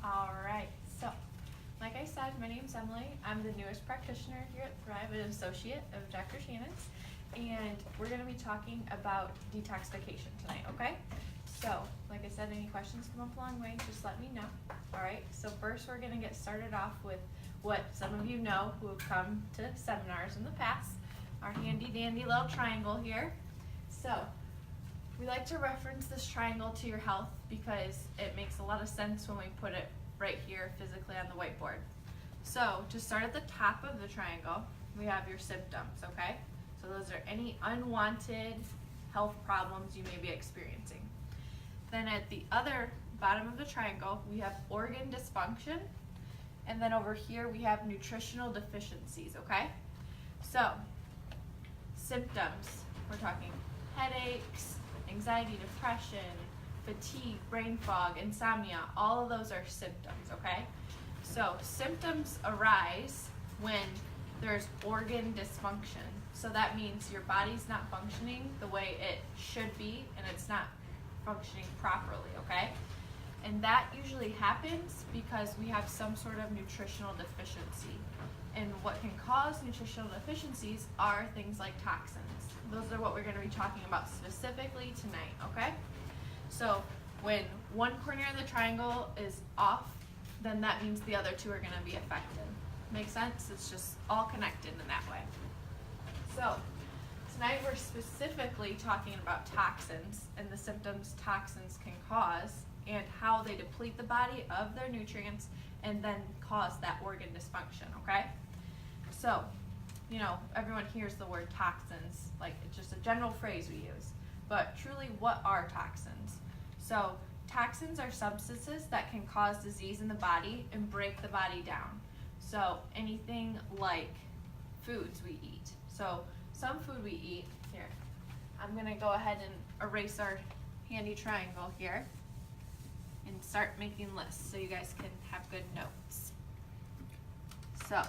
All right, so like I said, my name's Emily. I'm the newest practitioner here at Thrive, an associate of Dr. Shannon's, and we're going to be talking about detoxification tonight, okay? So, like I said, any questions come up along the way, just let me know. All right, so first we're going to get started off with what some of you know who have come to seminars in the past, our handy dandy little triangle here. So, we like to reference this triangle to your health because it makes a lot of sense when we put it right here physically on the whiteboard. So to start at the top of the triangle, we have your symptoms, okay? So those are any unwanted health problems you may be experiencing. Then at the other bottom of the triangle, we have organ dysfunction. And then over here, we have nutritional deficiencies, okay? So symptoms, we're talking headaches, anxiety, depression, fatigue, brain fog, insomnia, all of those are symptoms, okay? So symptoms arise when there's organ dysfunction. So that means your body's not functioning the way it should be and it's not functioning properly, okay? And that usually happens because we have some sort of nutritional deficiency. And what can cause nutritional deficiencies are things like toxins. Those are what we're going to be talking about specifically tonight, okay? So when one corner of the triangle is off, then that means the other two are going to be affected. Make sense? It's just all connected in that way. So tonight we're specifically talking about toxins and the symptoms toxins can cause and how they deplete the body of their nutrients and then cause that organ dysfunction, okay? So, you know, everyone hears the word toxins, like it's just a general phrase we use. But truly, what are toxins? So, toxins are substances that can cause disease in the body and break the body down. So, anything like foods we eat. So, some food we eat, here, I'm going to go ahead and erase our handy triangle here and start making lists so you guys can have good notes. So,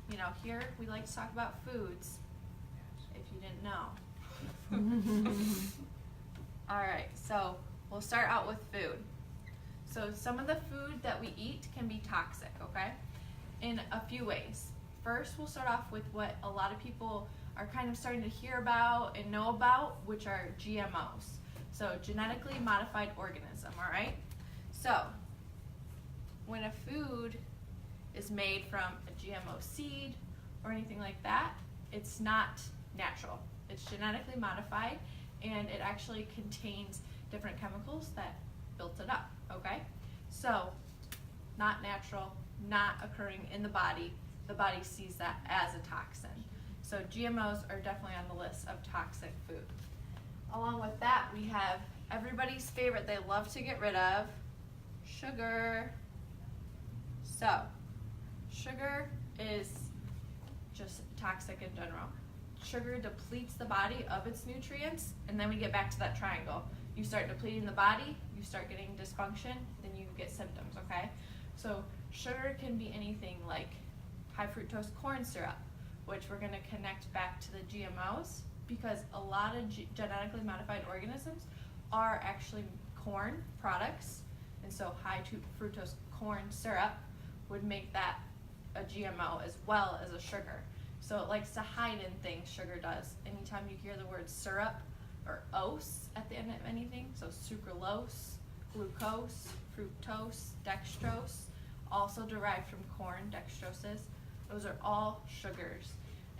you know, here we like to talk about foods, if you didn't know. All right, so we'll start out with food. So some of the food that we eat can be toxic, okay, in a few ways. First, we'll start off with what a lot of people are kind of starting to hear about and know about, which are GMOs. So genetically modified organism, all right? So when a food is made from a GMO seed or anything like that, it's not natural. It's genetically modified and it actually contains different chemicals that built it up, okay? So, not natural, not occurring in the body. The body sees that as a toxin. So GMOs are definitely on the list of toxic food. Along with that, we have everybody's favorite they love to get rid of, sugar. So, sugar is just toxic in general. Sugar depletes the body of its nutrients, and then we get back to that triangle. You start depleting the body, you start getting dysfunction, then you get symptoms, okay? So sugar can be anything like high fructose corn syrup, which we're going to connect back to the GMOs because a lot of genetically modified organisms are actually corn products, and so high fructose corn syrup would make that a GMO as well as a sugar. So it likes to hide in things, sugar does. Anytime you hear the word syrup or ose at the end of anything, so sucralose, glucose, fructose, dextrose, also derived from corn, dextroses, those are all sugars.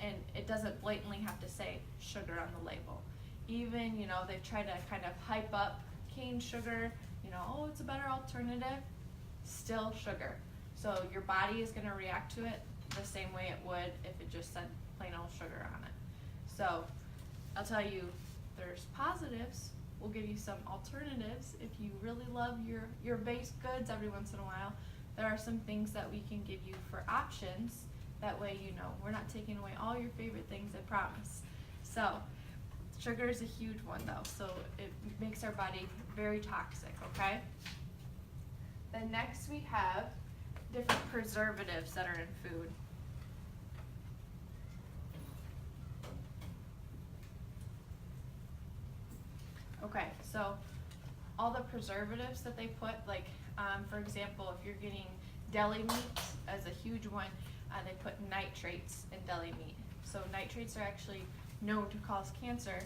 And it doesn't blatantly have to say sugar on the label. Even, you know, they try to kind of hype up cane sugar, you know, oh, it's a better alternative, still sugar. So your body is going to react to it the same way it would if it just said plain old sugar on it. So I'll tell you, there's positives. We'll give you some alternatives. If you really love your base goods every once in a while, there are some things that we can give you for options. That way, you know, we're not taking away all your favorite things, I promise. So sugar is a huge one though, so it makes our body very toxic, okay? Then next we have different preservatives that are in food. Okay, so all the preservatives that they put, like for example, if you're getting deli meat as a huge one, they put nitrates in deli meat. So nitrates are actually known to cause cancer,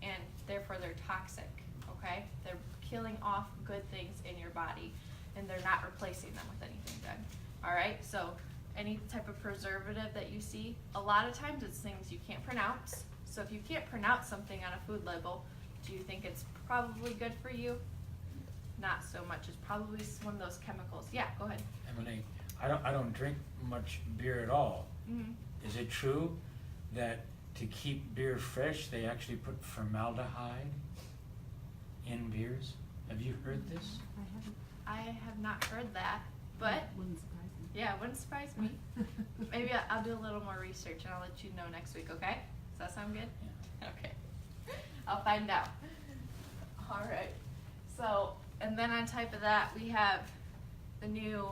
and therefore they're toxic, okay? They're killing off good things in your body, and they're not replacing them with anything good, all right? So any type of preservative that you see, a lot of times it's things you can't pronounce. So if you can't pronounce something on a food label, do you think it's probably good for you? Not so much. It's probably one of those chemicals. Yeah, go ahead. Emily, I don't drink much beer at all. Mm-hmm. Is it true that to keep beer fresh, they actually put formaldehyde in beers? Have you heard this? I have not heard that, but Wouldn't surprise me. yeah, it wouldn't surprise me. Maybe I'll do a little more research and I'll let you know next week, okay? Does that sound good? Yeah. Okay. I'll find out. All right. So, and then on top of that, we have the new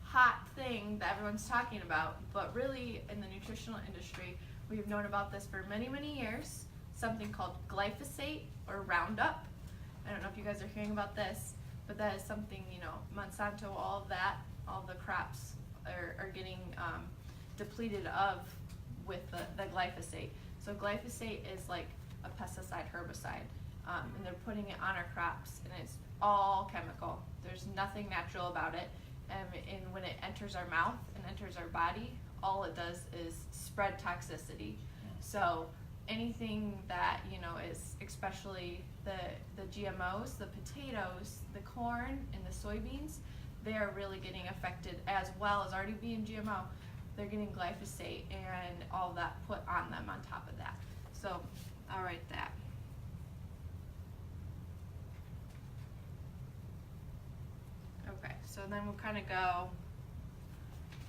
hot thing that everyone's talking about, but really in the nutritional industry, we've known about this for many, many years, something called glyphosate or Roundup. I don't know if you guys are hearing about this, but that is something, you know, Monsanto, all of that, all the crops are getting depleted of with the glyphosate. So glyphosate is like a pesticide herbicide, and they're putting it on our crops, and it's all chemical. There's nothing natural about it, and when it enters our mouth and enters our body, all it does is spread toxicity. So anything that, you know, is especially the GMOs, the potatoes, the corn, and the soybeans, they are really getting affected, as well as already being GMO. They're getting glyphosate and all that put on them on top of that. So I'll write that. Okay, so then we'll kind of go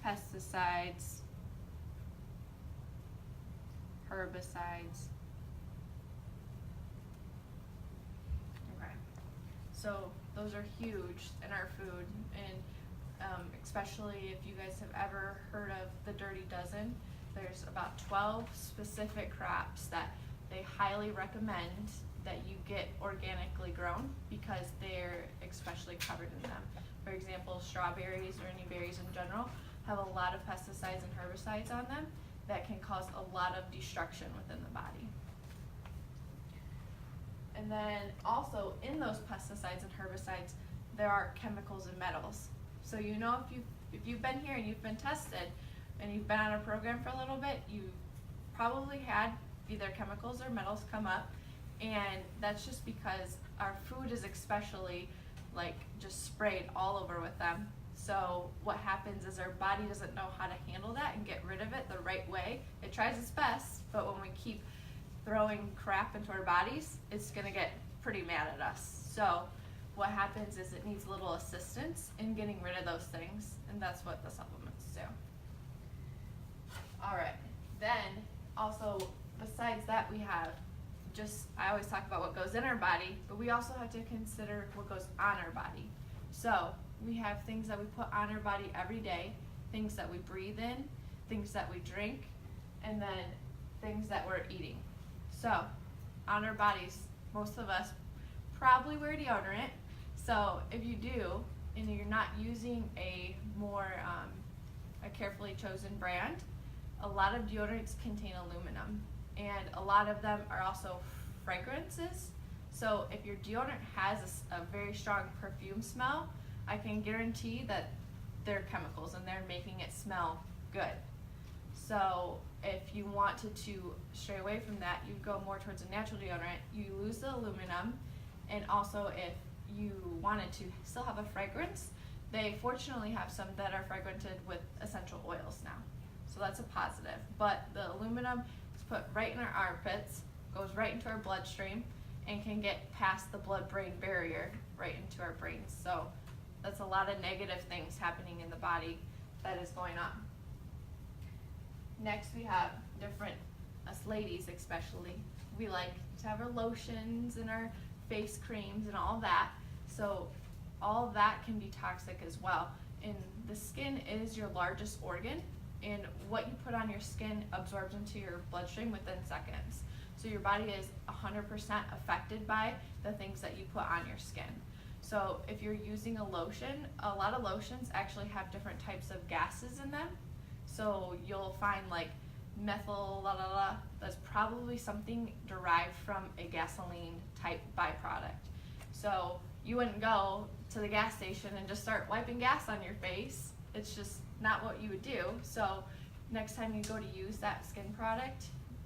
pesticides, herbicides. Okay, so those are huge in our food, and especially if you guys have ever heard of the Dirty Dozen, there's about 12 specific crops that they highly recommend that you get organically grown because they're especially covered in them. For example, strawberries or any berries in general have a lot of pesticides and herbicides on them that can cause a lot of destruction within the body. And then also in those pesticides and herbicides, there are chemicals and metals. So you know, if you've been here and you've been tested and you've been on a program for a little bit, you've probably had either chemicals or metals come up, and that's just because our food is especially like just sprayed all over with them. So what happens is our body doesn't know how to handle that and get rid of it the right way. It tries its best, but when we keep throwing crap into our bodies, it's gonna get pretty mad at us. So what happens is it needs a little assistance in getting rid of those things, and that's what the supplements do. All right, then also besides that, we have I always talk about what goes in our body, but we also have to consider what goes on our body. So we have things that we put on our body every day, things that we breathe in, things that we drink, and then things that we're eating. So on our bodies, most of us probably wear deodorant. So if you do, and you're not using a carefully chosen brand, a lot of deodorants contain aluminum, and a lot of them are also fragrances. So if your deodorant has a very strong perfume smell, I can guarantee that they're chemicals and they're making it smell good. So if you wanted to stray away from that, you go more towards a natural deodorant, you lose the aluminum, and also if you wanted to still have a fragrance, they fortunately have some that are fragranted with essential oils now. So that's a positive. But the aluminum is put right in our armpits, goes right into our bloodstream, and can get past the blood-brain barrier right into our brains. So that's a lot of negative things happening in the body that is going on. Next we have different, us ladies especially, we like to have our lotions and our face creams and all that. So all that can be toxic as well. And the skin is your largest organ, and what you put on your skin absorbs into your bloodstream within seconds. So your body is 100% affected by the things that you put on your skin. So if you're using a lotion, a lot of lotions actually have different types of gases in them. So you'll find like methyl la la la, that's probably something derived from a gasoline type byproduct. So you wouldn't go to the gas station and just start wiping gas on your face. It's just not what you would do. So next time you go to use that skin product,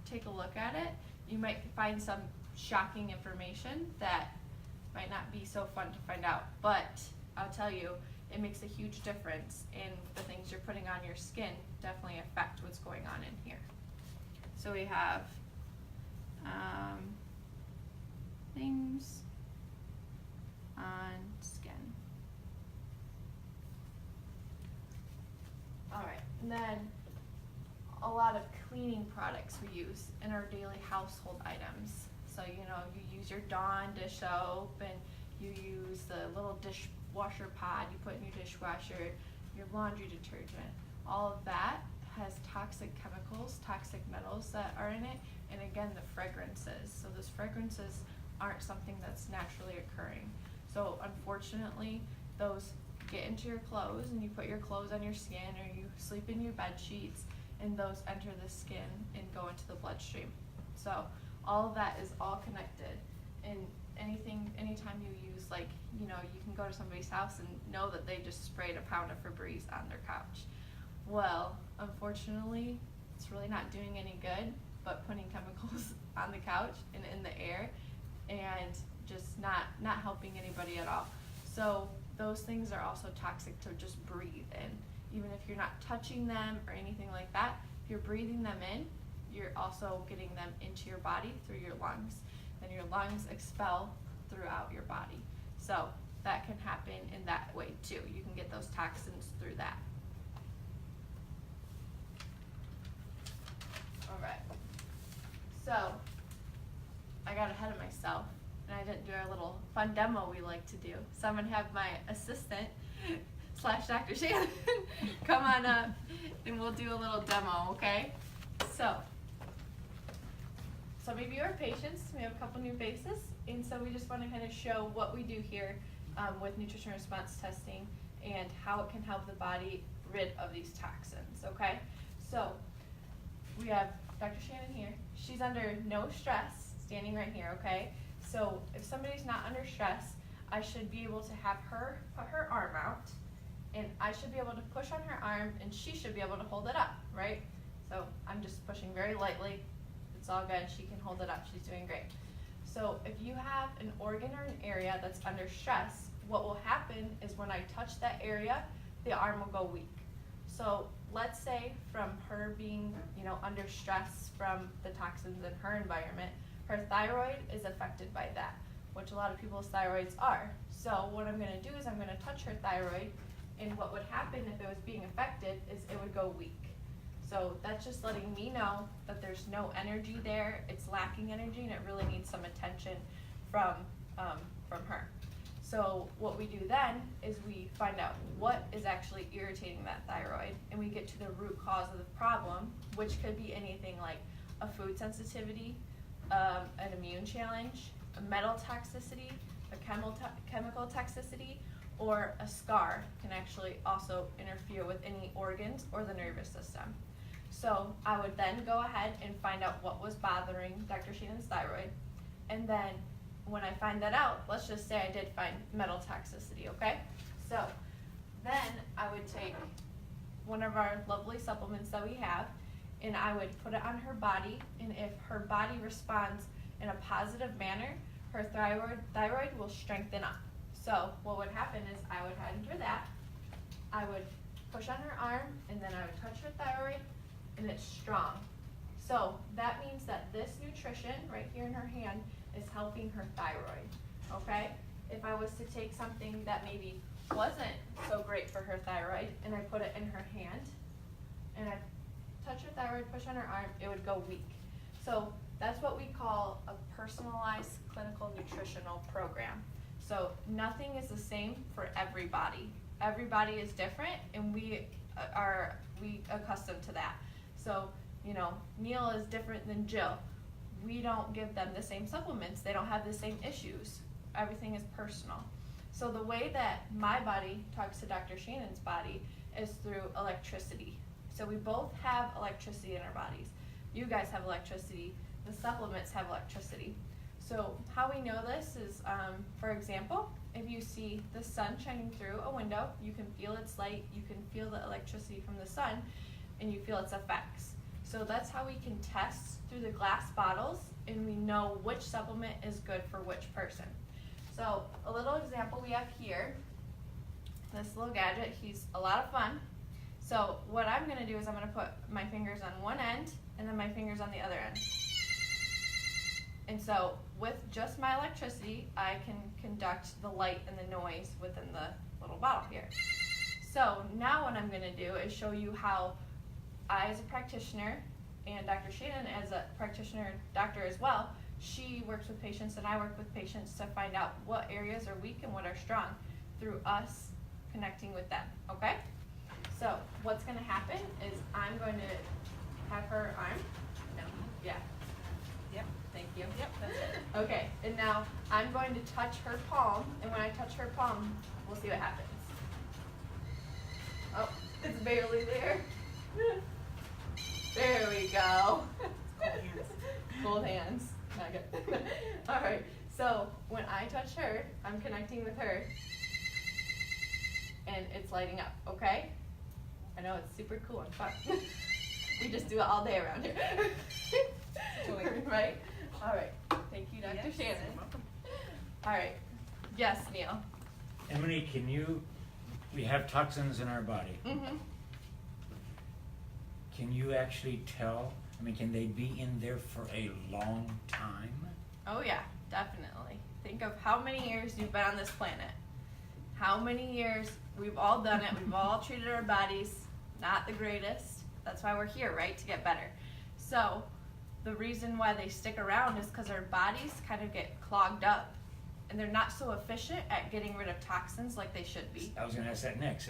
take a look at it. You might find some shocking information that might not be so fun to find out, but I'll tell you, it makes a huge difference in the things you're putting on your skin. Definitely affect what's going on in here. So we have things on skin. All right, and then a lot of cleaning products we use in our daily household items. So you use your Dawn dish soap, and you use the little dishwasher pod you put in your dishwasher, your laundry detergent. All of that has toxic chemicals, toxic metals that are in it, and again, the fragrances. So those fragrances aren't something that's naturally occurring. So unfortunately, those get into your clothes, and you put your clothes on your skin, or you sleep in your bed sheets, and those enter the skin and go into the bloodstream. So all of that is all connected. And anytime you use, like, you can go to somebody's house and know that they just sprayed a pound of Febreze on their couch. Well, unfortunately, it's really not doing any good, but putting chemicals on the couch and in the air, and just not helping anybody at all. So those things are also toxic to just breathe in. Even if you're not touching them or anything like that, if you're breathing them in, you're also getting them into your body through your lungs. Then your lungs expel throughout your body. So that can happen in that way too. You can get those toxins through that. All right. So I got ahead of myself, and I didn't do our little fun demo we like to do. So I'm gonna have my assistant / Dr. Shannon come on up, and we'll do a little demo, okay? So some of you are patients. We have a couple new faces, and so we just want to kind of show what we do here with nutrition response testing and how it can help the body rid of these toxins, okay? So we have Dr. Shannon here. She's under no stress, standing right here, okay? So if somebody's not under stress, I should be able to have her put her arm out, and I should be able to push on her arm, and she should be able to hold it up, right? So I'm just pushing very lightly. It's all good. She can hold it up. She's doing great. So if you have an organ or an area that's under stress, what will happen is when I touch that area, the arm will go weak. So let's say from her being, under stress from the toxins in her environment, her thyroid is affected by that, which a lot of people's thyroids are. So what I'm going to do is I'm going to touch her thyroid, and what would happen if it was being affected is it would go weak. So that's just letting me know that there's no energy there, it's lacking energy, and it really needs some attention from her. So what we do then is we find out what is actually irritating that thyroid, and we get to the root cause of the problem, which could be anything like a food sensitivity, an immune challenge, a metal toxicity, a chemical toxicity, or a scar can actually also interfere with any organs or the nervous system. So I would then go ahead and find out what was bothering Dr. Shannon's thyroid, and then when I find that out, let's just say I did find metal toxicity, okay? So then I would take one of our lovely supplements that we have, and I would put it on her body, and if her body responds in a positive manner, her thyroid will strengthen up. So what would happen is I would hand her that, I would push on her arm, and then I would touch her thyroid, and it's strong. So that means that this nutrition right here in her hand is helping her thyroid, okay? If I was to take something that maybe wasn't so great for her thyroid, and I put it in her hand, and I touch her thyroid, push on her arm, it would go weak. So that's what we call a personalized clinical nutritional program. So nothing is the same for everybody. Everybody is different, and we accustomed to that. So, Neil is different than Jill. We don't give them the same supplements. They don't have the same issues. Everything is personal. So the way that my body talks to Dr. Shannon's body is through electricity. So we both have electricity in our bodies. You guys have electricity. The supplements have electricity. So how we know this is, for example, if you see the sun shining through a window, you can feel its light, you can feel the electricity from the sun, and you feel its effects. So that's how we can test through the glass bottles, and we know which supplement is good for which person. So a little example we have here, this little gadget, he's a lot of fun. So what I'm gonna do is I'm gonna put my fingers on one end and then my fingers on the other end. And so with just my electricity, I can conduct the light and the noise within the little bottle here. So now what I'm gonna do is show you how I, as a practitioner, and Dr. Shannon, as a practitioner doctor as well, she works with patients and I work with patients to find out what areas are weak and what are strong through us connecting with them, okay? So what's gonna happen is I'm going to have her arm, no, yeah. Yep, thank you. Yep, that's it. Okay, and now I'm going to touch her palm, and when I touch her palm, we'll see what happens. Oh, it's barely there. There we go. Cold hands. Not good. All right. So when I touch her, I'm connecting with her, and it's lighting up. Okay. I know it's super cool and fun. We just do it all day around here. Right. All right. Thank you, Dr. Yes, Shannon. you're welcome. All right. Yes, Neil. Emily, we have toxins in our body. Mm-hmm. Can you actually tell, can they be in there for a long time? Oh yeah, definitely. Think of how many years you've been on this planet. How many years we've all done it. We've all treated our bodies not the greatest. That's why we're here, right? To get better. So the reason why they stick around is because our bodies kind of get clogged up and they're not so efficient at getting rid of toxins like they should be. I was going to ask that next.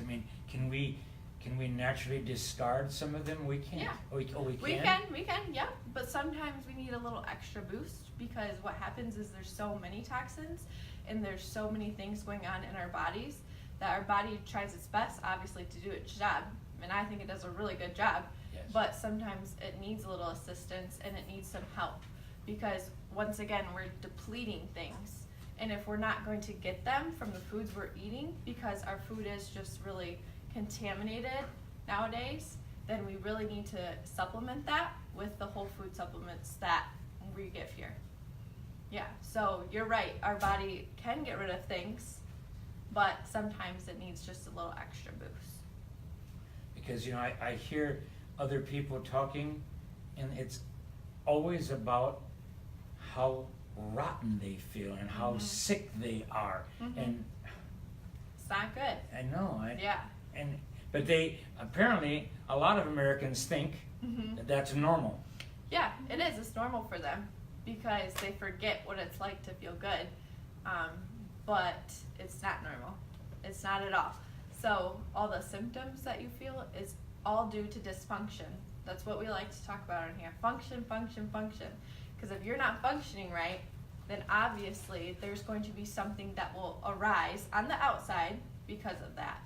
Can we naturally discard some of them? We can't. Yeah. We can? We can, yeah. But sometimes we need a little extra boost because what happens is there's so many toxins and there's so many things going on in our bodies that our body tries its best, obviously, to do its job. And I think it does a really good job. Yes. But sometimes it needs a little assistance and it needs some help because, once again, we're depleting things. And if we're not going to get them from the foods we're eating because our food is just really contaminated nowadays, then we really need to supplement that with the whole food supplements that we give here. Yeah, so you're right, our body can get rid of things, but sometimes it needs just a little extra boost. Because, I hear other people talking, and it's always about how rotten they feel and how sick they are. And It's not good. I know. Yeah. But apparently, a lot of Americans think that that's normal. Yeah, it is. It's normal for them because they forget what it's like to feel good. But it's not normal. It's not at all. So all the symptoms that you feel is all due to dysfunction. That's what we like to talk about in here. Function, function, function. Because if you're not functioning right, then obviously there's going to be something that will arise on the outside because of that.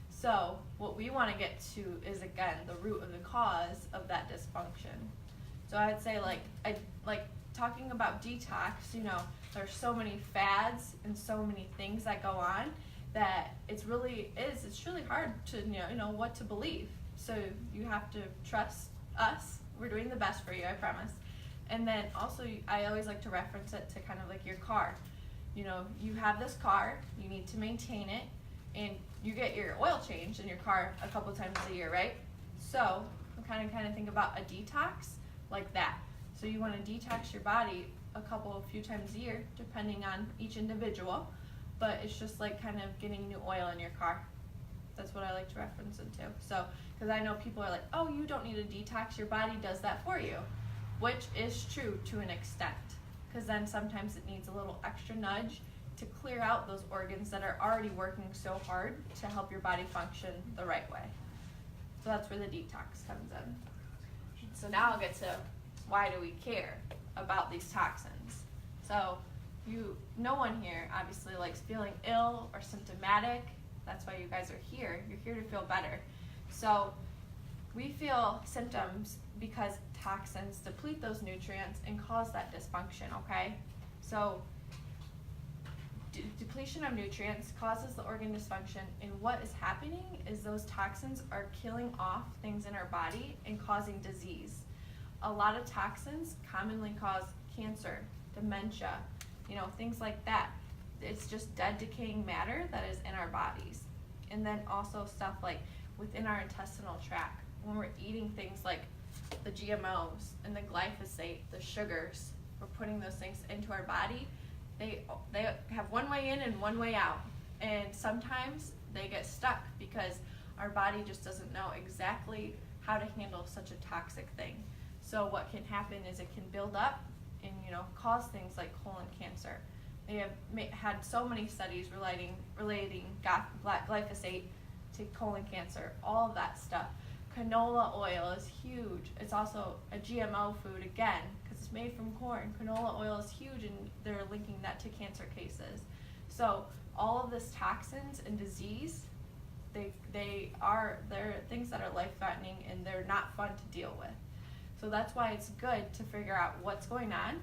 So what we want to get to is, again, the root of the cause of that dysfunction. So I'd say, like talking about detox, there's so many fads and so many things that go on that it's really hard to know what to believe. So you have to trust us. We're doing the best for you, I promise. And then also, I always like to reference it to kind of like your car. You have this car, you need to maintain it, and you get your oil changed in your car a couple times a year, right? So kind of think about a detox like that. So you want to detox your body a few times a year, depending on each individual. But it's just like kind of getting new oil in your car. That's what I like to reference it to. So, because I know people are like, oh, you don't need a detox, your body does that for you. Which is true to an extent. Because then sometimes it needs a little extra nudge to clear out those organs that are already working so hard to help your body function the right way. So that's where the detox comes in. So now I'll get to why do we care about these toxins. So no one here obviously likes feeling ill or symptomatic. That's why you guys are here. You're here to feel better. So we feel symptoms because toxins deplete those nutrients and cause that dysfunction, okay? So depletion of nutrients causes the organ dysfunction, and what is happening is those toxins are killing off things in our body and causing disease. A lot of toxins commonly cause cancer, dementia, things like that. It's just dead, decaying matter that is in our bodies. And then also stuff like within our intestinal tract, when we're eating things like the GMOs and the glyphosate, the sugars, we're putting those things into our body. They have one way in and one way out, and sometimes they get stuck because our body just doesn't know exactly how to handle such a toxic thing. So what can happen is it can build up and cause things like colon cancer. They have had so many studies relating glyphosate to colon cancer, all of that stuff. Canola oil is huge. It's also a GMO food again, because it's made from corn. Canola oil is huge, and they're linking that to cancer cases. So all of this toxins and disease, they're things that are life-threatening, and they're not fun to deal with. So that's why it's good to figure out what's going on,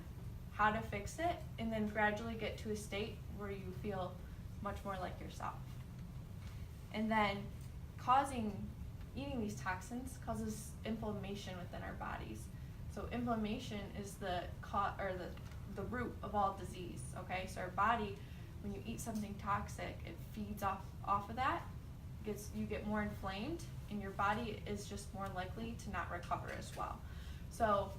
how to fix it, and then gradually get to a state where you feel much more like yourself. And then eating these toxins causes inflammation within our bodies. So inflammation is the root of all disease, okay? So our body, when you eat something toxic, it feeds off of that. You get more inflamed, and your body is just more likely to not recover as well. So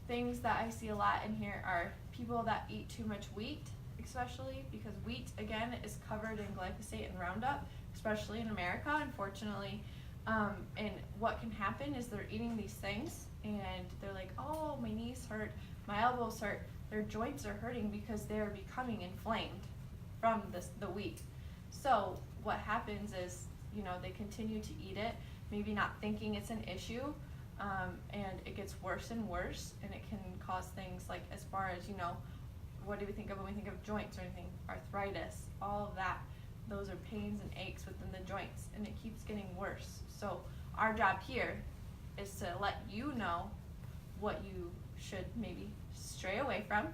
things that I see a lot in here are people that eat too much wheat, especially because wheat, again, is covered in glyphosate and Roundup, especially in America, unfortunately. And what can happen is they're eating these things, and they're like, oh, my knees hurt, my elbows hurt, their joints are hurting because they're becoming inflamed from the wheat. So what happens is, they continue to eat it, maybe not thinking it's an issue, and it gets worse and worse, and it can cause things like, as far as, what do we think of when we think of joints or anything? Arthritis, all of that. Those are pains and aches within the joints, and it keeps getting worse. So our job here is to let you know what you should maybe stray away from,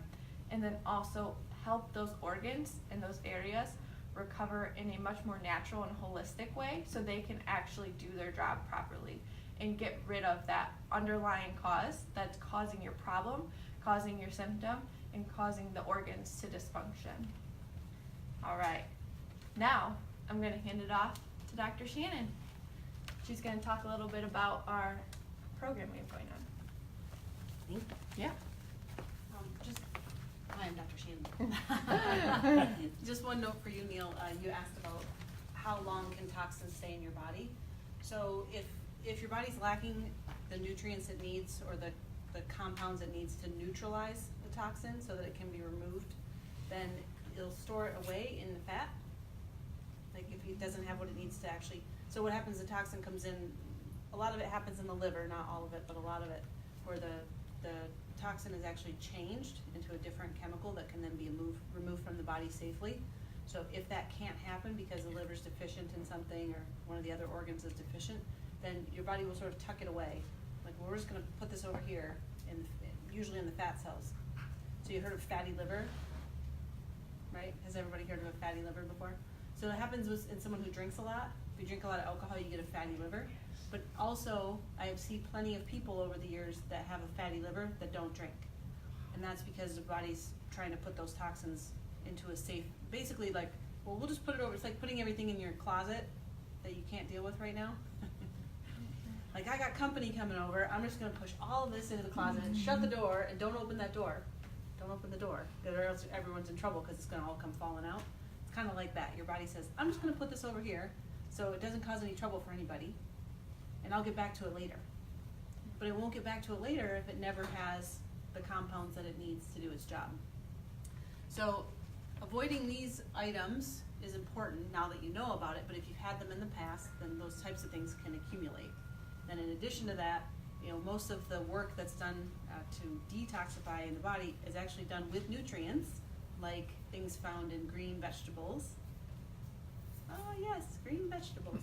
and then also help those organs and those areas recover in a much more natural and holistic way, so they can actually do their job properly and get rid of that underlying cause that's causing your problem, causing your symptom, and causing the organs to dysfunction. All right. Now, I'm going to hand it off to Dr. Shannon. She's going to talk a little bit about our program we have going on. Me? Yeah. Hi, I'm Dr. Shannon. Just one note for you, Neil. You asked about how long can toxins stay in your body. So if your body's lacking the nutrients it needs, or the compounds it needs to neutralize the toxin so that it can be removed, then it'll store it away in the fat. Like if it doesn't have what it needs to actually, so what happens, the toxin comes in, a lot of it happens in the liver, not all of it, but a lot of it, where the toxin is actually changed into a different chemical that can then be removed from the body safely. So if that can't happen because the liver's deficient in something, or one of the other organs is deficient, then your body will sort of tuck it away. Like, well, we're just gonna put this over here, usually in the fat cells. So you heard of fatty liver, right? Has everybody heard of a fatty liver before? So it happens in someone who drinks a lot. If you drink a lot of alcohol, you get a fatty liver. But also, I have seen plenty of people over the years that have a fatty liver that don't drink. And that's because the body's trying to put those toxins into a safe, basically like, well, we'll just put it over. It's like putting everything in your closet that you can't deal with right now. Like, I got company coming over, I'm just gonna push all of this into the closet and shut the door, and don't open that door. Don't open the door, or else everyone's in trouble because it's gonna all come falling out. It's kind of like that. Your body says, I'm just gonna put this over here so it doesn't cause any trouble for anybody, and I'll get back to it later. But it won't get back to it later if it never has the compounds that it needs to do its job. So avoiding these items is important now that you know about it, but if you've had them in the past, then those types of things can accumulate. Then in addition to that, most of the work that's done to detoxify in the body is actually done with nutrients, like things found in green vegetables. Oh yes, green vegetables.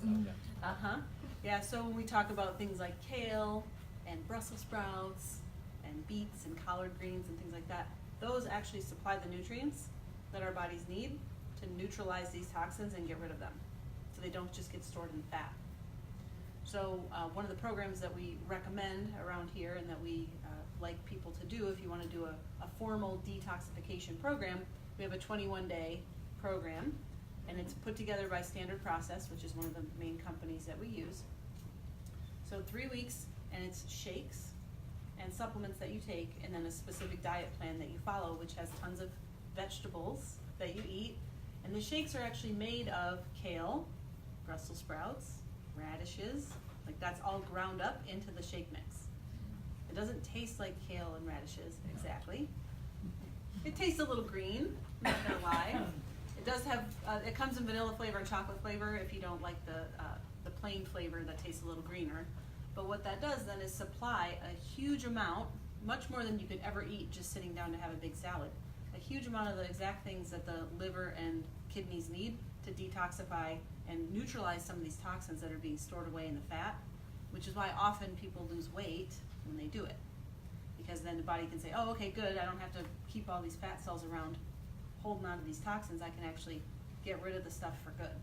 Uh-huh. Yeah, so when we talk about things like kale and Brussels sprouts and beets and collard greens and things like that, those actually supply the nutrients that our bodies need to neutralize these toxins and get rid of them, so they don't just get stored in fat. So one of the programs that we recommend around here and that we like people to do, if you want to do a formal detoxification program, we have a 21-day program, and it's put together by Standard Process, which is one of the main companies that we use. So 3 weeks, and it's shakes and supplements that you take, and then a specific diet plan that you follow, which has tons of vegetables that you eat. And the shakes are actually made of kale, Brussels sprouts, radishes, like that's all ground up into the shake mix. It doesn't taste like kale and radishes exactly. It tastes a little green, I'm not gonna lie. It does have, it comes in vanilla flavor and chocolate flavor if you don't like the plain flavor that tastes a little greener. But what that does then is supply a huge amount, much more than you could ever eat just sitting down to have a big salad. A huge amount of the exact things that the liver and kidneys need to detoxify and neutralize some of these toxins that are being stored away in the fat, which is why often people lose weight when they do it. Because then the body can say, oh, okay, good, I don't have to keep all these fat cells around holding on to these toxins, I can actually get rid of the stuff for good.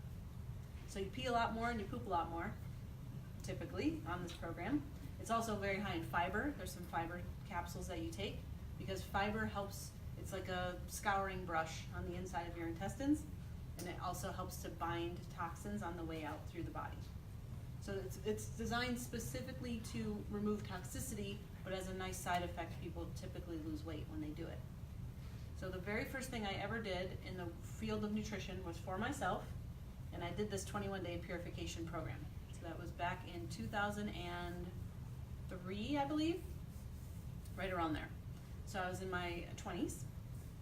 So you pee a lot more and you poop a lot more, typically, on this program. It's also very high in fiber. There's some fiber capsules that you take, because fiber helps, it's like a scouring brush on the inside of your intestines, and it also helps to bind toxins on the way out through the body. So it's designed specifically to remove toxicity, but as a nice side effect, people typically lose weight when they do it. So the very first thing I ever did in the field of nutrition was for myself, and I did this 21-day purification program. So that was back in 2003, I believe, right around there. So I was in my 20s.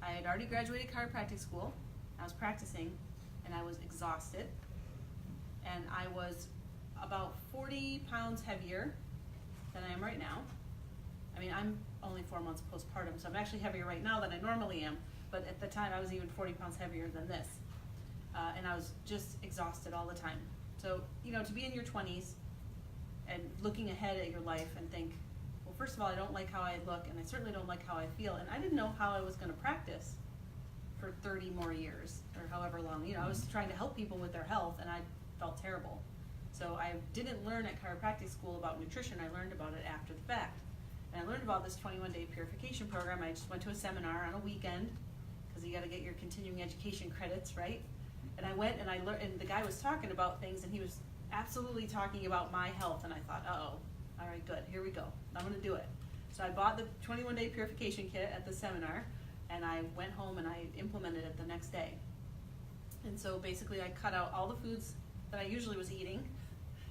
I had already graduated chiropractic school. I was practicing, and I was exhausted, and I was about 40 pounds heavier than I am right now. I mean, I'm only 4 months postpartum, so I'm actually heavier right now than I normally am, but at the time I was even 40 pounds heavier than this. And I was just exhausted all the time. So, you know, to be in your 20s and looking ahead at your life and think, well, first of all, I don't like how I look, and I certainly don't like how I feel, and I didn't know how I was going to practice for 30 more years, or however long. You know, I was trying to help people with their health, and I felt terrible. So I didn't learn at chiropractic school about nutrition. I learned about it after the fact. And I learned about this 21-day purification program. I just went to a seminar on a weekend, because you got to get your continuing education credits, right? And I went and I learned, and the guy was talking about things, and he was absolutely talking about my health, and I thought, uh-oh, all right, good, here we go. I'm going to do it. So I bought the 21-day purification kit at the seminar, and I went home and I implemented it the next day. And so basically I cut out all the foods that I usually was eating,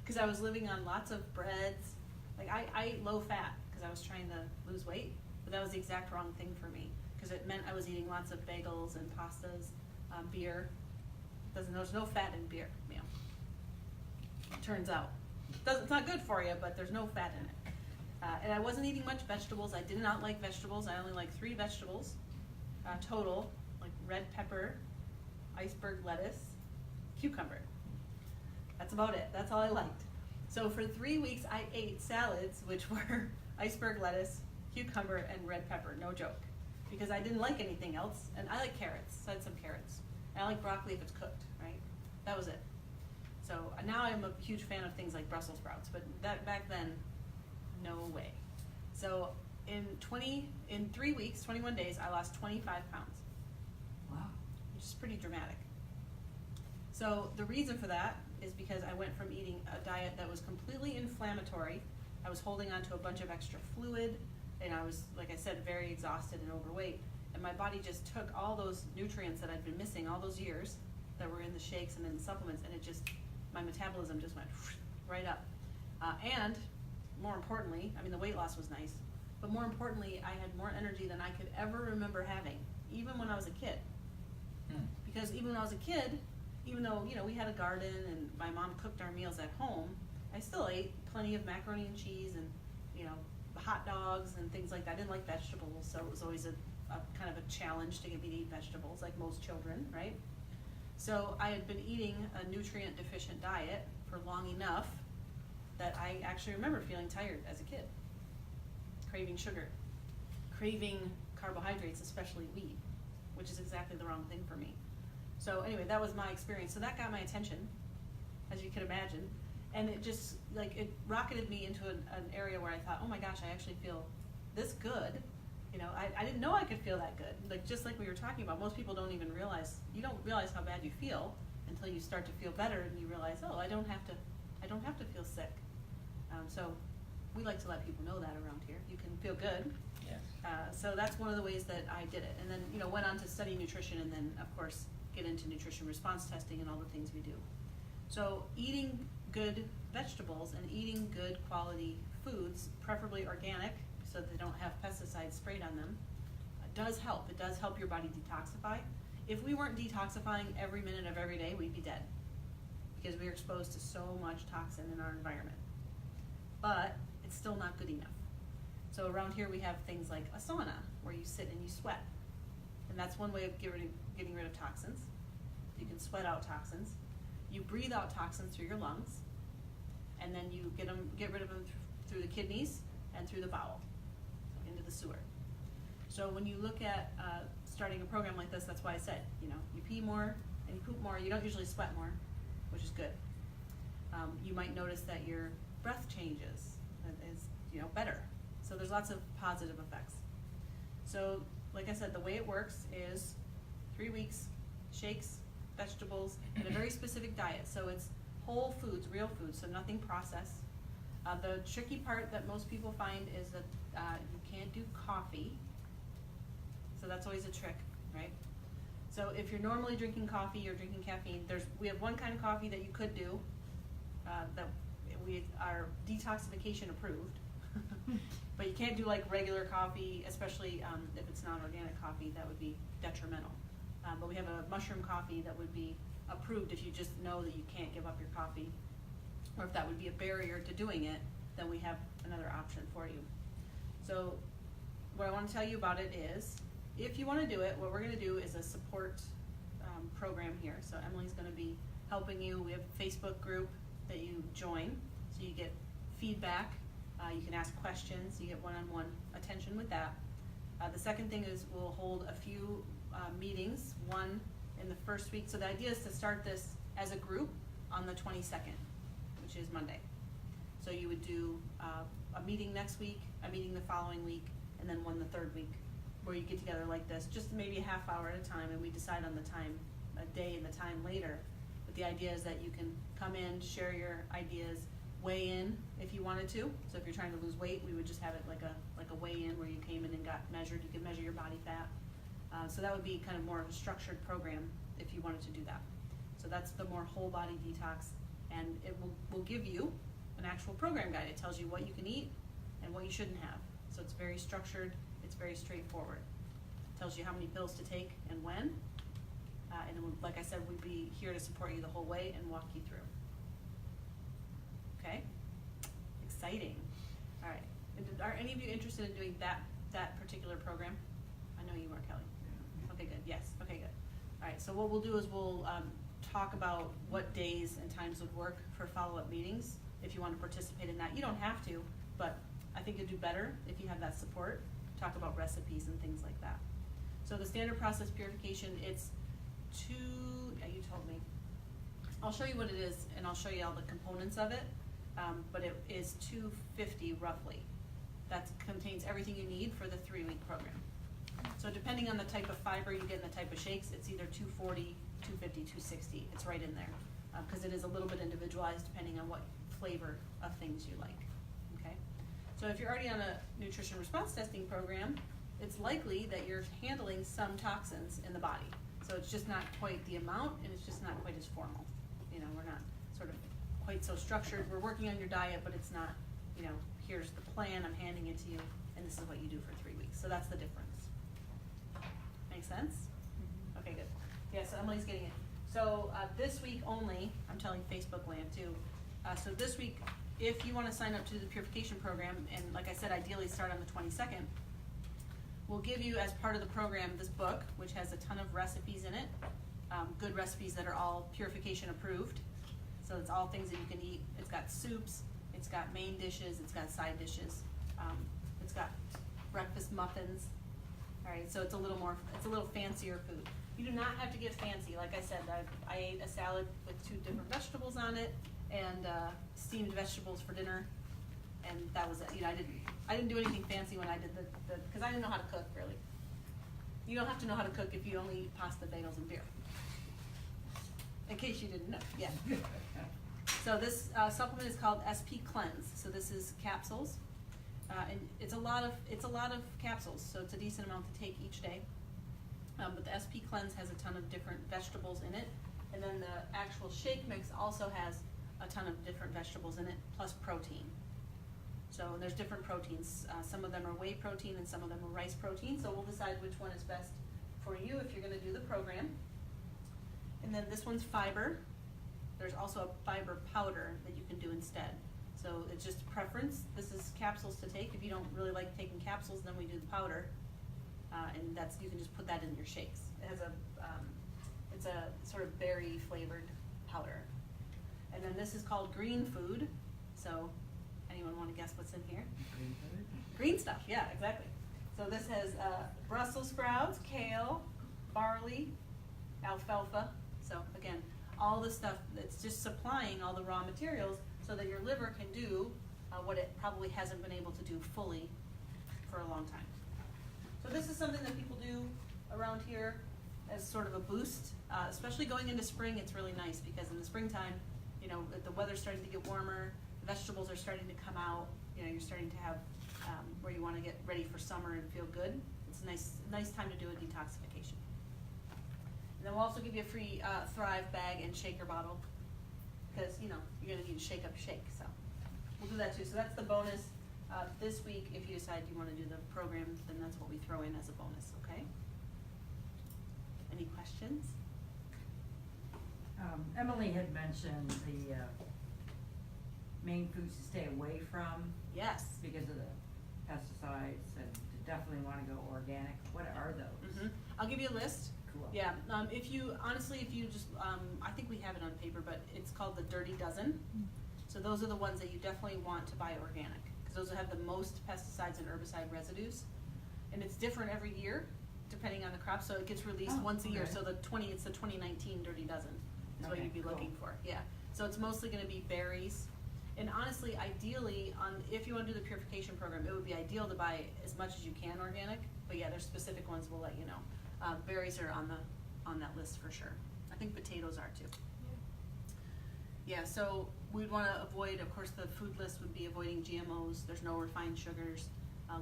because I was living on lots of breads. Like I ate low fat because I was trying to lose weight, but that was the exact wrong thing for me, because it meant I was eating lots of bagels and pastas, beer. There's no fat in beer, you know. Turns out. It's not good for you, but there's no fat in it. And I wasn't eating much vegetables. I did not like vegetables. I only like 3 vegetables total, like red pepper, iceberg lettuce, cucumber. That's about it. That's all I liked. So for 3 weeks, I ate salads, which were iceberg lettuce, cucumber, and red pepper. No joke. Because I didn't like anything else. And I like carrots. So I had some carrots. And I like broccoli if it's cooked, right? That was it. So now I'm a huge fan of things like Brussels sprouts, but that back then, no way. So in 3 weeks, 21 days, I lost 25 pounds. Wow. Which is pretty dramatic. So the reason for that is because I went from eating a diet that was completely inflammatory. I was holding on to a bunch of extra fluid, and I was, like I said, very exhausted and overweight. And my body just took all those nutrients that I'd been missing all those years that were in the shakes and in the supplements, and my metabolism just went right up. And more importantly, I mean, the weight loss was nice, but more importantly, I had more energy than I could ever remember having, even when I was a kid. Because even when I was a kid, even though, you know, we had a garden and my mom cooked our meals at home, I still ate plenty of macaroni and cheese and, you know, hot dogs and things like that. I didn't like vegetables, so it was always a kind of a challenge to get me to eat vegetables, like most children, right? So I had been eating a nutrient deficient diet for long enough that I actually remember feeling tired as a kid, craving sugar, craving carbohydrates, especially wheat, which is exactly the wrong thing for me. So anyway, that was my experience. So that got my attention, as you can imagine, and it just, like, it rocketed me into an area where I thought, oh my gosh, I actually feel this good. You know, I didn't know I could feel that good. Like, just like we were talking about, most people don't even realize, you don't realize how bad you feel until you start to feel better and you realize, oh, I don't have to feel sick. So we like to let people know that around here. You can feel good. Yes. So that's one of the ways that I did it. And then, you know, went on to study nutrition and then, of course, get into nutrition response testing and all the things we do. So eating good vegetables and eating good quality foods, preferably organic, so they don't have pesticides sprayed on them, does help. It does help your body detoxify. If we weren't detoxifying every minute of every day, we'd be dead, because we're exposed to so much toxin in our environment. But it's still not good enough. So around here we have things like a sauna, where you sit and you sweat. And that's one way of getting rid of toxins. You can sweat out toxins. You breathe out toxins through your lungs, and then you get rid of them through the kidneys and through the bowel, into the sewer. So when you look at starting a program like this, that's why I said, you know, you pee more and you poop more. You don't usually sweat more, which is good. You might notice that your breath changes, is, you know, better. So there's lots of positive effects. So like I said, the way it works is 3 weeks, shakes, vegetables, and a very specific diet. So it's whole foods, real foods, so nothing processed. The tricky part that most people find is that you can't do coffee. So that's always a trick, right? So if you're normally drinking coffee or drinking caffeine, we have one kind of coffee that you could do that we are detoxification approved. But you can't do like regular coffee, especially if it's not organic coffee. That would be detrimental. But we have a mushroom coffee that would be approved if you just know that you can't give up your coffee, or if that would be a barrier to doing it, then we have another option for you. So what I want to tell you about it is, if you want to do it, what we're going to do is a support program here. So Emily's going to be helping you. We have a Facebook group that you join, so you get feedback. You can ask questions. You get one-on-one attention with that. The second thing is we'll hold a few meetings, one in the first week. So the idea is to start this as a group on the 22nd, which is Monday. So you would do a meeting next week, a meeting the following week, and then one the third week, where you get together like this, just maybe a half hour at a time, and we decide on the time, a day and the time later. But the idea is that you can come in, share your ideas, weigh in if you wanted to. So if you're trying to lose weight, we would just have it like a weigh-in where you came in and got measured. You could measure your body fat. So that would be kind of more of a structured program if you wanted to do that. So that's the more whole body detox, and it will give you an actual program guide. It tells you what you can eat and what you shouldn't have. So it's very structured, it's very straightforward. It tells you how many pills to take and when. And then, like I said, we'd be here to support you the whole way and walk you through. Okay? Exciting. All right. And are any of you interested in doing that particular program? I know you are, Kelly. Okay, good. Yes. Okay, good. All right. So what we'll do is we'll talk about what days and times would work for follow-up meetings if you want to participate in that. You don't have to, but I think it'd do better if you have that support. Talk about recipes and things like that. So the standard process purification, it's you told me. I'll show you what it is, and I'll show you all the components of it, but it is $250 roughly. That contains everything you need for the 3-week program. So depending on the type of fiber you get and the type of shakes, it's either $240, $250, $260. It's right in there, because it is a little bit individualized depending on what flavor of things you like. Okay. So if you're already on a nutrition response testing program, it's likely that you're handling some toxins in the body. So it's just not quite the amount, and it's just not quite as formal. You know, we're not sort of quite so structured. We're working on your diet, but it's not, you know, here's the plan, I'm handing it to you, and this is what you do for 3 weeks. So that's the difference. Make sense? Mm-hmm. Okay, good. Yeah, so Emily's getting it. So this week only, I'm telling Facebook land too. So this week, if you want to sign up to the purification program, and like I said, ideally start on the 22nd, we'll give you, as part of the program, this book, which has a ton of recipes in it. Good recipes that are all purification approved. So it's all things that you can eat. It's got soups, it's got main dishes, it's got side dishes. It's got breakfast muffins. All right, so it's a little fancier food. You do not have to get fancy. Like I said, I ate a salad with 2 different vegetables on it and steamed vegetables for dinner, and that was it. You know, I didn't do anything fancy when I did the because I didn't know how to cook, really. You don't have to know how to cook if you only eat pasta, bagels, and beer. In case you didn't know, yeah. So this supplement is called SP Cleanse. So this is capsules, and it's a lot of capsules. So it's a decent amount to take each day. But the SP Cleanse has a ton of different vegetables in it, and then the actual shake mix also has a ton of different vegetables in it, plus protein. So there's different proteins. Some of them are whey protein and some of them are rice protein. So we'll decide which one is best for you if you're going to do the program. And then this one's fiber. There's also a fiber powder that you can do instead. So it's just preference. This is capsules to take. If you don't really like taking capsules, then we do the powder. And that's, you can just put that in your shakes. It has it's a sort of berry flavored powder. And then this is called green food. So anyone want to guess what's in here? Green food? Green stuff, yeah, exactly. So this has Brussels sprouts, kale, barley, alfalfa. So again, all the stuff that's just supplying all the raw materials so that your liver can do what it probably hasn't been able to do fully for a long time. So this is something that people do around here as sort of a boost, especially going into spring. It's really nice because in the springtime, you know, the weather's starting to get warmer, the vegetables are starting to come out, you know, you're starting to have where you want to get ready for summer and feel good. It's a nice time to do a detoxification. And then we'll also give you a free Thrive bag and shaker bottle because, you know, you're going to need to shake up your shake. So we'll do that too. So that's the bonus. This week, if you decide you want to do the program, then that's what we throw in as a bonus, okay? Any questions? Emily had mentioned the main foods to stay away from Yes. because of the pesticides, and to definitely want to go organic. What are those? I'll give you a list. Cool. Yeah, if you just, I think we have it on paper, but it's called the Dirty Dozen. So those are the ones that you definitely want to buy organic, because those have the most pesticides and herbicide residues. And it's different every year, depending on the crop, so it gets released once a year. okay. So it's the 2019 Dirty Dozen is what Okay, you'd be cool. looking for, yeah. So it's mostly gonna be berries. And honestly, ideally, if you wanna do the purification program, it would be ideal to buy as much as you can organic, but yeah, there's specific ones we'll let you know. Berries are on that list for sure. I think potatoes are too. Yeah, so we'd want to avoid, of course, the food list would be avoiding GMOs. There's no refined sugars.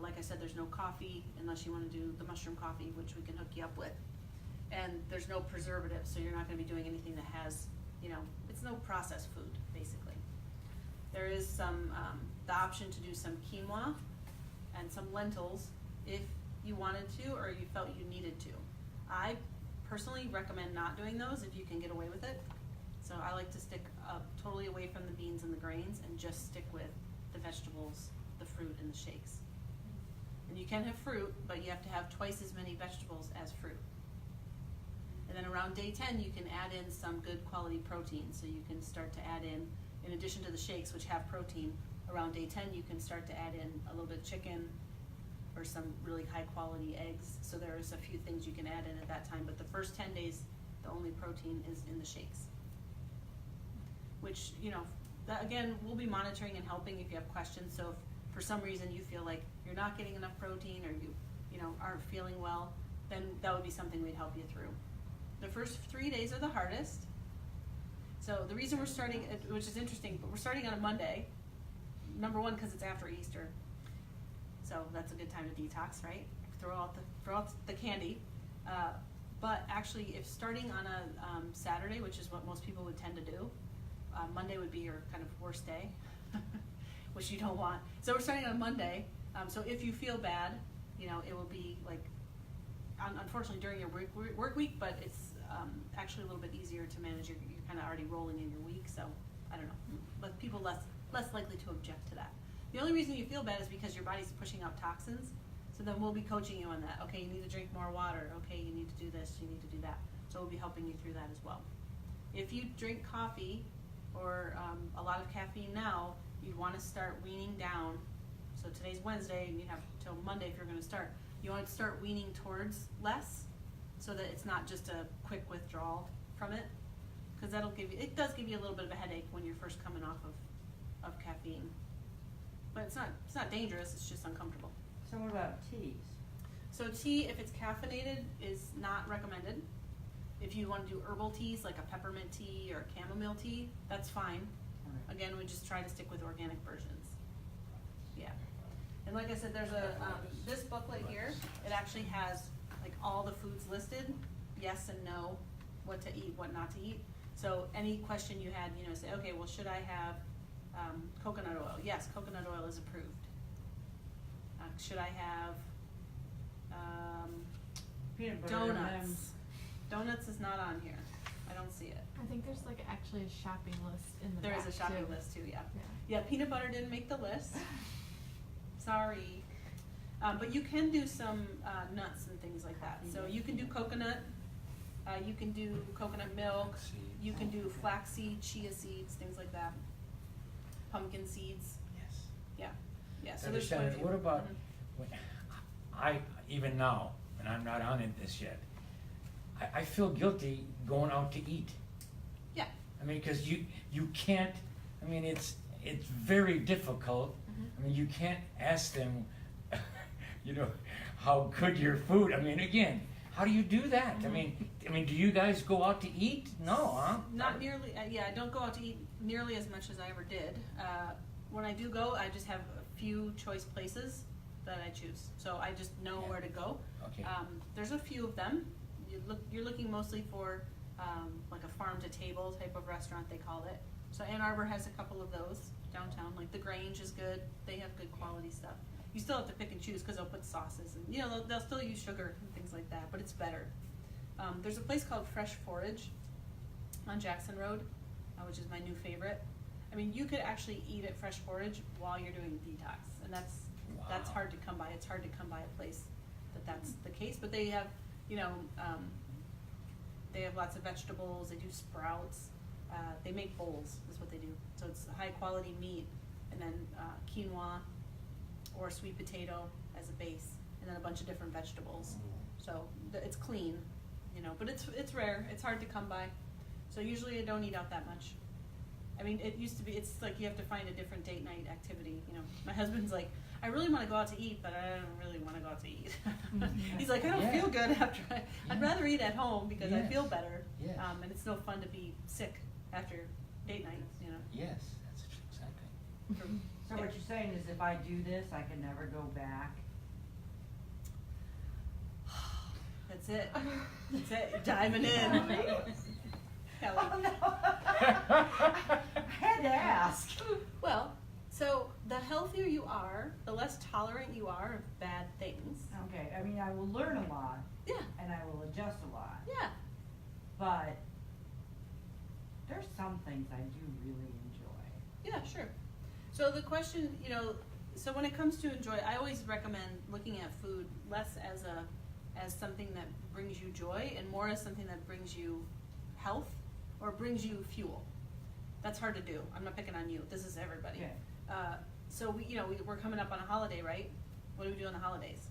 Like I said, there's no coffee unless you want to do the mushroom coffee, which we can hook you up with. And there's no preservatives, so you're not going to be doing anything that has, you know, it's no processed food, basically. There is some, the option to do some quinoa and some lentils if you wanted to or you felt you needed to. I personally recommend not doing those if you can get away with it. So I like to stick totally away from the beans and the grains and just stick with the vegetables, the fruit, and the shakes. And you can have fruit, but you have to have twice as many vegetables as fruit. And then around day 10, you can add in some good quality protein. So you can start to add in addition to the shakes, which have protein, around day 10, you can start to add in a little bit of chicken or some really high quality eggs. So there's a few things you can add in at that time, but the first 10 days, the only protein is in the shakes. Which, you know, that, again, we'll be monitoring and helping if you have questions. So if for some reason you feel like you're not getting enough protein or you know, aren't feeling well, then that would be something we'd help you through. The first 3 days are the hardest. So the reason we're starting, which is interesting, but we're starting on a Monday. Number one, because it's after Easter. So that's a good time to detox, right? Throw out the candy. But actually, if starting on a Saturday, which is what most people would tend to do, Monday would be your kind of worst day, which you don't want. So we're starting on Monday. So if you feel bad, you know, it will be like, unfortunately during your work week, but it's actually a little bit easier to manage. You're kind of already rolling in your week, so I don't know. But people less likely to object to that. The only reason you feel bad is because your body's pushing out toxins. So then we'll be coaching you on that. Okay, you need to drink more water. Okay, you need to do this, you need to do that. So we'll be helping you through that as well. If you drink coffee or a lot of caffeine now, you'd want to start weaning down. So today's Wednesday, and you have till Monday if you're going to start. You want to start weaning towards less, so that it's not just a quick withdrawal from it, because it does give you a little bit of a headache when you're first coming off of caffeine. But it's not dangerous. It's just uncomfortable. So what about teas? So tea, if it's caffeinated, is not recommended. If you want to do herbal teas like a peppermint tea or chamomile tea, that's fine. Okay. Again, we just try to stick with organic versions. Yeah. And like I said, there's this booklet here. It actually has like all the foods listed, yes and no, what to eat, what not to eat. So any question you had, say, okay, well, should I have coconut oil? Yes, coconut oil is approved. Should I have Peanut butter donuts? Donuts is not on here. I don't see it. I think there's like actually a shopping list in the There back is a shopping too. list too, yeah. Yeah. Yeah, peanut butter didn't make the list. Sorry. But you can do some nuts and things like that. So you can do coconut, you can do coconut milk, you can do flaxseed, chia seeds, things like that. Pumpkin seeds, Yes. yeah. So Dr. there's quite a Shannon, few. what about, Mhm. even now, and I'm not on it this yet, I feel guilty going out to eat. Yeah. I mean, because you can't, I mean, it's very difficult. I mean, you can't ask them, how good your food, I mean, again, how do you do that? I mean, do you guys go out to eat? No, huh? Not nearly, I don't go out to eat nearly as much as I ever did. When I do go, I just have a few choice places that I choose. So I just know where to go. Okay. There's a few of them. You're looking mostly for like a farm to table type of restaurant, they call it. So Ann Arbor has a couple of those downtown. Like the Grange is good. They have good quality stuff. You still have to pick and choose because they'll put sauces and they'll still use sugar and things like that, but it's better. There's a place called Fresh Forage on Jackson Road, which is my new favorite. I mean, you could actually eat at Fresh Forage while you're doing detox, and that's hard to come by. It's hard to come by a place that's the case, but they have, they have lots of vegetables. They do sprouts. They make bowls is what they do. So it's high quality meat, and then quinoa or sweet potato as a base, and then a bunch of different vegetables. So it's clean, but it's rare. It's hard to come by. So usually I don't eat out that much. I mean, it used to be, it's like you have to find a different date night activity, My husband's like, I really want to go out to eat, but I don't really want to go out to eat. He's like, I don't feel good after I'd rather eat at home because I feel better. Yes. And it's no fun to be sick after date night, Yes, that's exactly. So what you're saying is if I do this, I can never go back? That's it. That's it. Diving in. Kelly. Oh, no. I had to ask. Well, so the healthier you are, the less tolerant you are of bad things. Okay, I mean, I will learn a lot, Yeah. and I will adjust a lot, Yeah. but there's some things I do really enjoy. Yeah, sure. So the question, so when it comes to enjoy, I always recommend looking at food less as something that brings you joy and more as something that brings you health or brings you fuel. That's hard to do. I'm not picking on you. This is everybody. Yeah. So we're coming up on a holiday, right? What do we do on the holidays?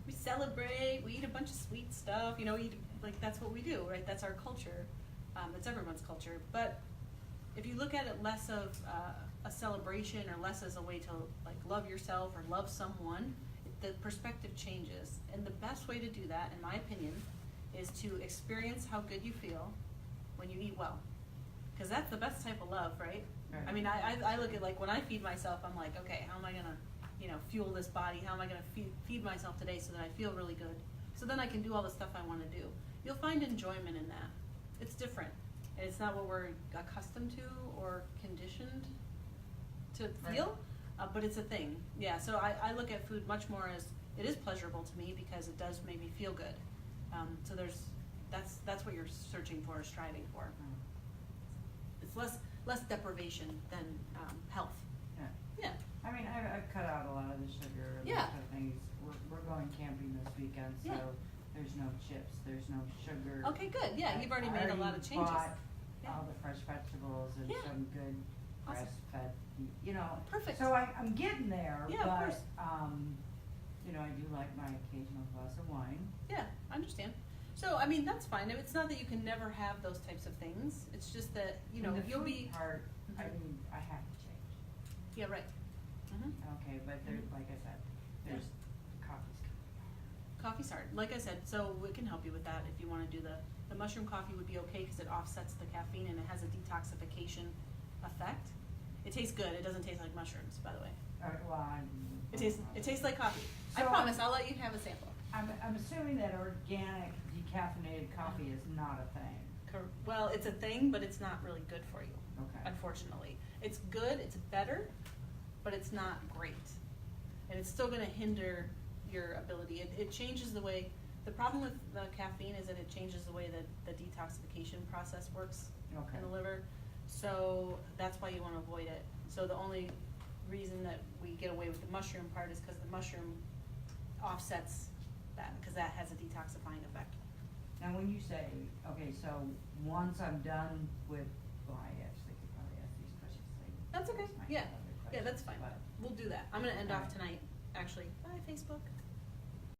We celebrate. We eat a bunch of sweet stuff. That's what we do, right? That's our culture. It's everyone's culture. But if you look at it less of a celebration or less as a way to love yourself or love someone, the perspective changes. And the best way to do that, in my opinion, is to experience how good you feel when you eat well. Because that's the best type of love, right? Right. I mean, I look at when I feed myself, I'm like, okay, how am I gonna, fuel this body? How am I gonna feed myself today so that I feel really good? So then I can do all the stuff I want to do. You'll find enjoyment in that. It's different. And it's not what we're accustomed to or conditioned to feel, but it's a thing. Yeah, so I look at food much more as it is pleasurable to me because it does make me feel good. So that's what you're searching for or striving for. It's less deprivation than health. Yeah. Yeah. I mean, I've cut out a lot of the sugar and Yeah. those kind of things we're going camping this weekend, so Yeah. there's no chips, there's no sugar. Okay, good, yeah, you've already made a lot of changes. Bought Yeah. all the fresh vegetables and Yeah. some good Awesome. grass-fed, you know. Perfect. So I'm getting there, Yeah, of but, course. you know, I do like my occasional glass of wine. Yeah, I understand. So, I mean, that's fine. It's not that you can never have those types of things. It's just that, you know, And the you'll food be. part, I Mhm. mean, I have to change. Yeah, right. Mm-hmm. Okay, but there, Mhm. like I said, there's coffee's Coffee's hard, like I said, so we can help you with that if you wanna do the mushroom coffee would be okay, cause it offsets the caffeine and it has a detoxification effect. It tastes good, it doesn't taste like mushrooms, by the way. It tastes like coffee. I So- promise, I'll let you have a sample. I'm assuming that organic decaffeinated coffee is not a thing. Well, it's a thing, but it's not really good for you, Okay. unfortunately. It's good, it's better, but it's not great. And it's still gonna hinder your ability. It changes the way, the problem with the caffeine is that it changes the way that the detoxification process works Okay. in the liver. So that's why you wanna avoid it. So the only reason that we get away with the mushroom part is because the mushroom offsets that, because that has a detoxifying effect. Now, when you say, okay, so once I'm done with, well, I actually could probably ask these questions later. That's okay, These might be yeah, other yeah, that's questions, fine. but- We'll do that. I'm gonna end off Alright. tonight, actually. Bye, Facebook.